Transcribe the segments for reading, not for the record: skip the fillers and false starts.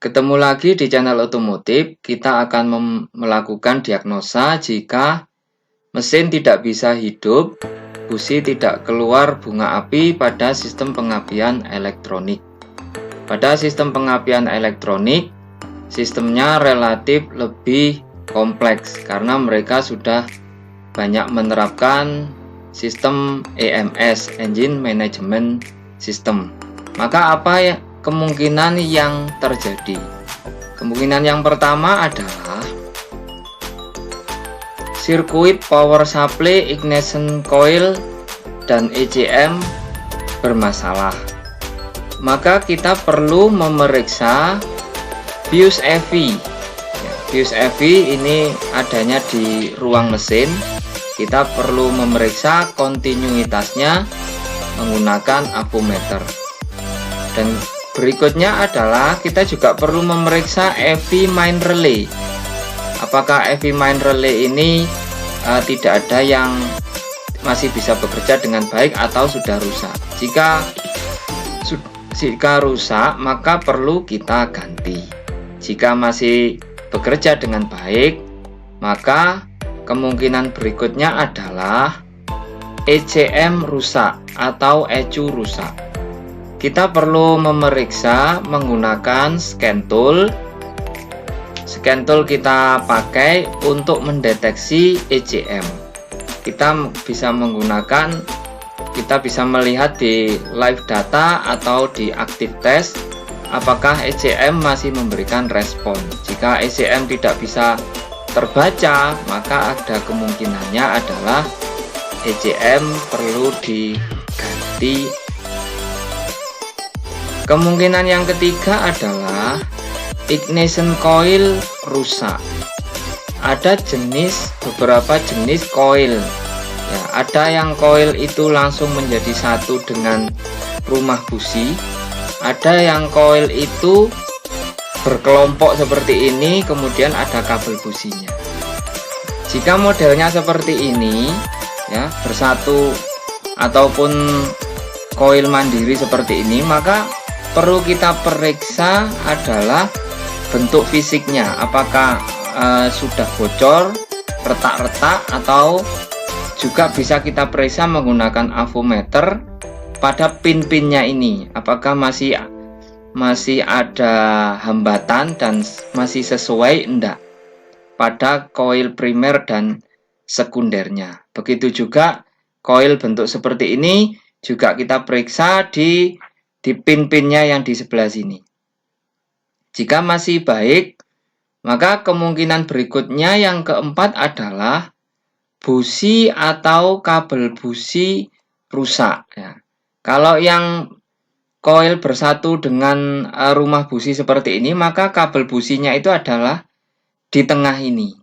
Ketemu lagi di channel otomotif. Kita akan melakukan diagnosa jika mesin tidak bisa hidup, busi tidak keluar bunga api pada sistem pengapian elektronik. Pada sistem pengapian elektronik, sistemnya relatif lebih kompleks karena mereka sudah banyak menerapkan sistem EMS, Engine Management System. Maka apa ya kemungkinan yang terjadi? Kemungkinan yang pertama adalah sirkuit power supply, ignition coil, dan ECM bermasalah. Maka kita perlu memeriksa fuse EV. Fuse EV ini adanya di ruang mesin. Kita perlu memeriksa kontinuitasnya menggunakan avometer. Dan berikutnya adalah kita juga perlu memeriksa EV main relay. Apakah EV main relay ini tidak ada yang masih bisa bekerja dengan baik atau sudah rusak. Jika rusak, maka perlu kita ganti. Jika masih bekerja dengan baik, maka kemungkinan berikutnya adalah ECM rusak atau ECU rusak. Kita perlu memeriksa menggunakan scan tool. Scan tool kita pakai untuk mendeteksi ECM. Kita bisa melihat di live data atau di active test apakah ECM masih memberikan respon. Jika ECM tidak bisa terbaca, maka ada kemungkinannya adalah ECM perlu diganti. Kemungkinan yang ketiga adalah ignition coil rusak. Ada beberapa jenis coil. Ya, ada yang coil itu langsung menjadi satu dengan rumah busi. Ada yang coil itu berkelompok seperti ini, kemudian ada kabel businya. Jika modelnya seperti ini, ya, bersatu ataupun coil mandiri seperti ini, maka perlu kita periksa adalah bentuk fisiknya. Apakah sudah bocor, retak-retak, atau juga bisa kita periksa menggunakan avometer pada pin-pinnya ini. Apakah masih ada hambatan dan masih sesuai enggak pada koil primer dan sekundernya. Begitu juga koil bentuk seperti ini juga kita periksa di pin-pinnya yang di sebelah sini. Jika masih baik, maka kemungkinan berikutnya yang keempat adalah busi atau kabel busi rusak. Ya. Kalau yang koil bersatu dengan rumah busi seperti ini, maka kabel businya itu adalah di tengah ini.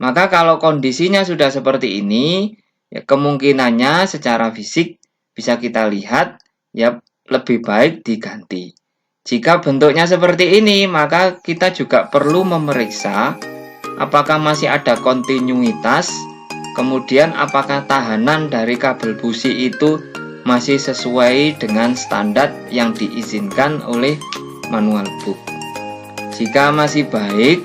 Maka kalau kondisinya sudah seperti ini, ya kemungkinannya secara fisik bisa kita lihat, ya lebih baik diganti. Jika bentuknya seperti ini, maka kita juga perlu memeriksa apakah masih ada kontinuitas, kemudian apakah tahanan dari kabel busi itu masih sesuai dengan standar yang diizinkan oleh manual book. Jika masih baik,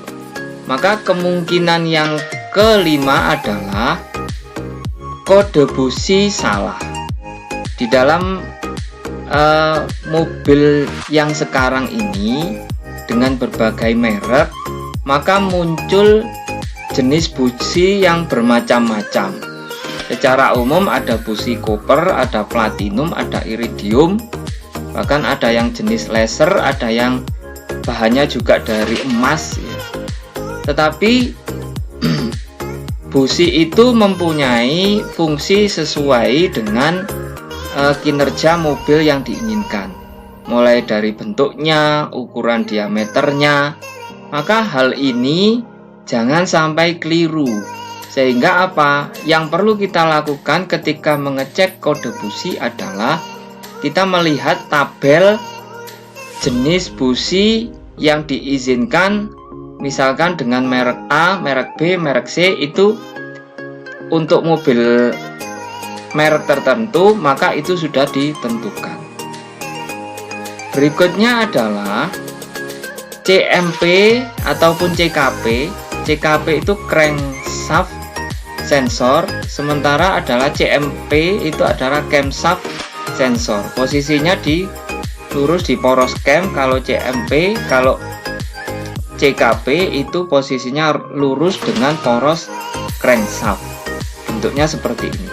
maka kemungkinan yang kelima adalah kode busi salah. Di dalam mobil yang sekarang ini dengan berbagai merek, maka muncul jenis busi yang bermacam-macam. Secara umum ada busi koper, ada platinum, ada iridium, bahkan ada yang jenis laser, ada yang bahannya juga dari emas ya. Tetapi busi itu mempunyai fungsi sesuai dengan kinerja mobil yang diinginkan, mulai dari bentuknya, ukuran diameternya. Maka hal ini jangan sampai keliru. Sehingga apa? Yang perlu kita lakukan ketika mengecek kode busi adalah kita melihat tabel jenis busi yang diizinkan, misalkan dengan merek A, merek B, merek C. Itu untuk mobil merek tertentu, maka itu sudah ditentukan. Berikutnya adalah CMP ataupun CKP. CKP itu crankshaft sensor, sementara adalah CMP itu adalah camshaft sensor. Posisinya di lurus di poros cam kalau CMP, kalau CKP itu posisinya lurus dengan poros crankshaft. Bentuknya seperti ini.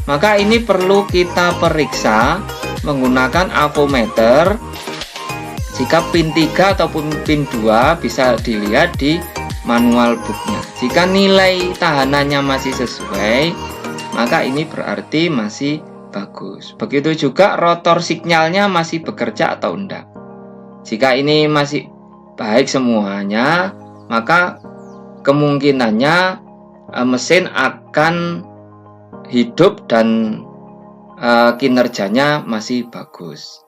Maka ini perlu kita periksa menggunakan avometer. Jika pin 3 ataupun pin 2 bisa dilihat di manual booknya. Jika nilai tahanannya masih sesuai, maka ini berarti masih bagus. Begitu juga rotor signalnya masih bekerja atau enggak. Jika ini masih baik semuanya, maka kemungkinannya mesin akan hidup dan kinerjanya masih bagus.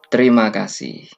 Terima kasih.